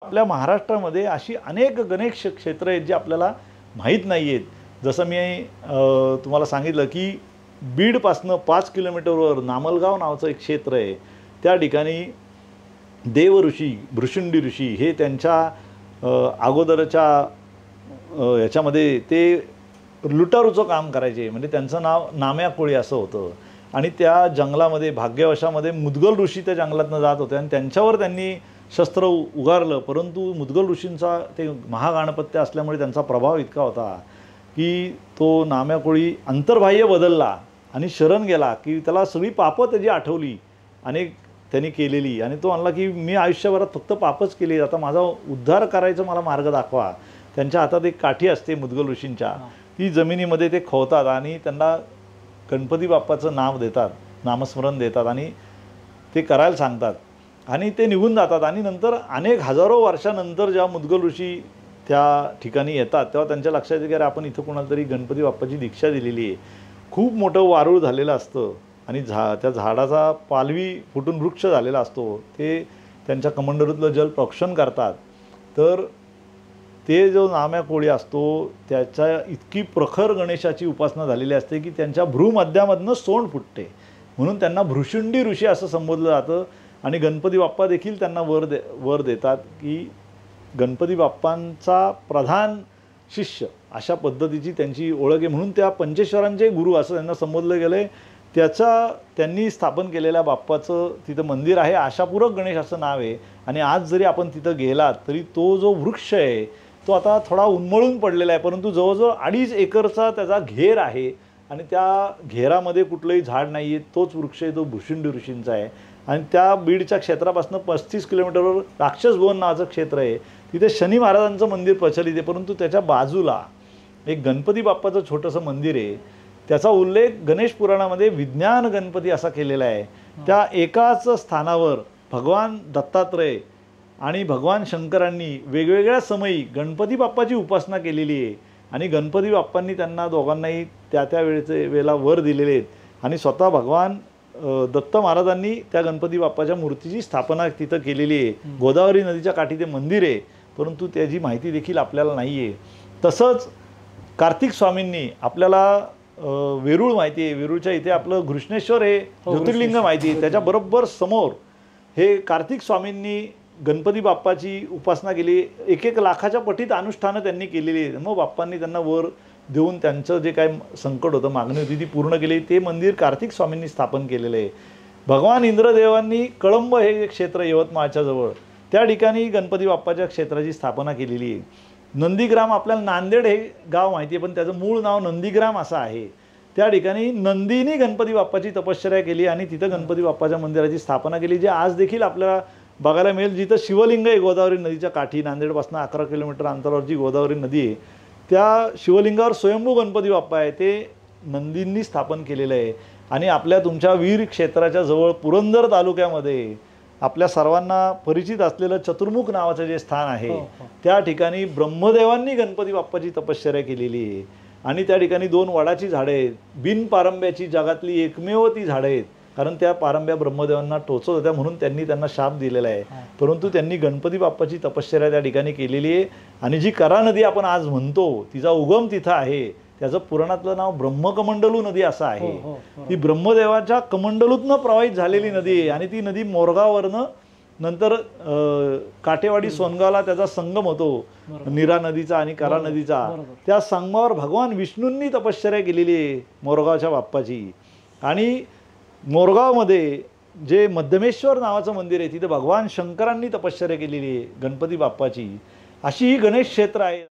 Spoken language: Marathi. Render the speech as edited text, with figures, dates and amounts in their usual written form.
आपल्या महाराष्ट्रामध्ये अशी अनेक गणेश क्षेत्र आहेत जे आपल्याला माहीत नाही आहेत. जसं मी तुम्हाला सांगितलं की बीडपासनं 5 किलोमीटरवर नामलगाव नावाचं एक क्षेत्र आहे. त्या ठिकाणी देव ऋषी भृशुंडी ऋषी हे त्यांच्या अगोदरच्या याच्यामध्ये ते लुटारूचं काम करायचे. म्हणजे त्यांचं नाव नाम्या कोळी असं होतं. आणि त्या जंगलामध्ये भाग्यवशामध्ये मुदगल ऋषी त्या जंगलातनं जात होते आणि त्यांच्यावर त्यांनी शस्त्र उगारलं. परंतु मुदगल ऋषींचा ते महागाणपत्य असल्यामुळे त्यांचा प्रभाव इतका होता की तो नाम्या कोळी अंतर्बाह्य बदलला आणि शरण गेला की त्याला सगळी पापं त्याची आठवली अनेक त्यांनी केलेली. आणि तो म्हणला की मी आयुष्यभरात फक्त पापच केली, आता माझा उद्धार करायचा मला मार्ग दाखवा. त्यांच्या हातात एक काठी असते मुदगल ऋषींच्या, ती जमिनीमध्ये ते खोवतात आणि त्यांना गणपती बाप्पाचं नाव देतात, नामस्मरण देतात आणि ते करायला सांगतात आणि ते निघून जातात. आणि नंतर अनेक हजारो वर्षानंतर जेव्हा मुदगल ऋषी त्या ठिकाणी येतात तेव्हा त्यांच्या लक्षात येते की अरे आपण इथं कोणाला तरी गणपती बाप्पाची दीक्षा दिलेली आहे. खूप मोठं वारूळ झालेलं असतं आणि त्या झाडाचा पालवी फुटून वृक्ष झालेला असतो. ते त्यांच्या कमंडलूतलं जल प्रोक्षण करतात. तर ते जो नाम्या कोळी असतो त्याच्या इतकी प्रखर गणेशाची उपासना झालेली असते की त्यांच्या भ्रूमध्यामधनं सोंड फुटते, म्हणून त्यांना भृशुंडी ऋषी असं संबोधलं जातं. आणि गणपती बाप्पा देखील त्यांना वर देतात की गणपती बाप्पांचा प्रधान शिष्य अशा पद्धतीची त्यांची ओळख आहे. म्हणून त्या पंचेश्वरांचे गुरु असं त्यांना संबोधलं गेलं आहे. त्यांनी स्थापन केलेल्या बाप्पाचं तिथं मंदिर आहे, आशापूरक गणेश असं नाव आहे. आणि आज जरी आपण तिथं गेलात तरी तो जो वृक्ष आहे तो आता थोडा उन्मळून पडलेला आहे, परंतु जवळजवळ 2.5 एकरचा त्याचा घेर आहे आणि त्या घेरामध्ये कुठलंही झाड नाही आहे. तोच वृक्ष आहे, तो भृशुंडी ऋषींचा आहे. आणि त्या बीडच्या क्षेत्रापासून 35 किलोमीटरवर राक्षस भवन नावाचं क्षेत्र आहे, तिथे शनी महाराजांचं मंदिर प्रचलित आहे. परंतु त्याच्या बाजूला एक गणपती बाप्पाचं छोटंसं मंदिर आहे. त्याचा उल्लेख गणेश पुराणामध्ये विज्ञान गणपती असा केलेला आहे. त्या एकाच स्थानावर भगवान दत्तात्रय आणि भगवान शंकरांनी वेगवेगळ्या समयी गणपती बाप्पाची उपासना केलेली आहे. आणि गणपती बाप्पांनी त्यांना दोघांनाही त्या वेळेला वर दिलेले आहेत. आणि स्वतः भगवान दत्त महाराजांनी त्या गणपती बाप्पाच्या मूर्तीची स्थापना तिथं केलेली आहे. गोदावरी नदीच्या काठी ते मंदिर आहे, परंतु त्याची माहिती देखील आपल्याला नाही आहे. तसंच कार्तिक स्वामींनी आपल्याला वेरूळ माहिती आहे, वेरूळच्या इथे आपलं घृष्णेश्वर हे ज्योतिर्लिंग माहिती आहे. त्याच्या बरोबर समोर हे कार्तिक स्वामींनी गणपती बाप्पाची उपासना केली. 1-1 लाखाच्या पटीत अनुष्ठानं त्यांनी केलेली आहे. मग बाप्पांनी त्यांना वर देऊन त्यांचं जे काय संकट होतं, मागणी होती ती पूर्ण केली. ते मंदिर कार्तिक स्वामींनी स्थापन केलेलं आहे. भगवान इंद्रदेवांनी कळंब हे क्षेत्र यवतमाळच्या जवळ त्या ठिकाणी गणपती बाप्पाच्या क्षेत्राची स्थापना केलेली आहे. नंदीग्राम आपल्याला नांदेड हे गाव माहिती आहे, पण त्याचं मूळ नाव नंदीग्राम असं आहे. त्या ठिकाणी नंदीनी गणपती बाप्पाची तपश्चर्या केली आणि तिथं गणपती बाप्पाच्या मंदिराची स्थापना केली, जे आज देखील आपल्याला बघायला मिळेल. जिथं शिवलिंग आहे गोदावरी नदीच्या काठी, नांदेडपासून 11 किलोमीटर अंतरावर जी गोदावरी नदी आहे त्या शिवलिंगावर स्वयंभू गणपती बाप्पा आहे, ते नंदींनी स्थापन केलेलं आहे. आणि आपल्या तुमच्या वीर क्षेत्राच्या जवळ पुरंदर तालुक्यामध्ये आपल्या सर्वांना परिचित असलेलं चतुर्मुख नावाचं जे स्थान आहे त्या ठिकाणी ब्रह्मदेवांनी गणपती बाप्पाची तपश्चर्या केलेली आहे. आणि त्या ठिकाणी 2 वडाची झाडं आहेत. बिन पारंब्याची जगातली एकमेव ती झाडं आहेत, कारण त्या पारंब्या ब्रह्मदेवांना टोचत होत्या म्हणून त्यांनी त्यांना शाप दिलेला आहे. परंतु त्यांनी गणपती बाप्पाची तपश्चर्या त्या ठिकाणी केलेली आहे. आणि जी करा नदी आपण आज म्हणतो तिचा उगम तिथं आहे. त्याचं पुराणातलं नाव ब्रह्मकमंडलू नदी असं आहे. ती ब्रह्मदेवाच्या कमंडलूतनं प्रवाहित झालेली नदी आहे. आणि ती नदी मोरगाववरनं नंतर काटेवाडी सोनगावला त्याचा संगम होतो, नीरा नदीचा आणि करा नदीचा. त्या संगमावर भगवान विष्णूंनी तपश्चर्या केलेली आहे मोरगावच्या बाप्पाची. आणि मोरगावमध्ये जे मध्यमेश्वर नावाचं मंदिर आहे तिथे भगवान शंकरांनी तपश्चर्या केलेली आहे गणपती बाप्पाची. अशी ही गणेश क्षेत्र आहे.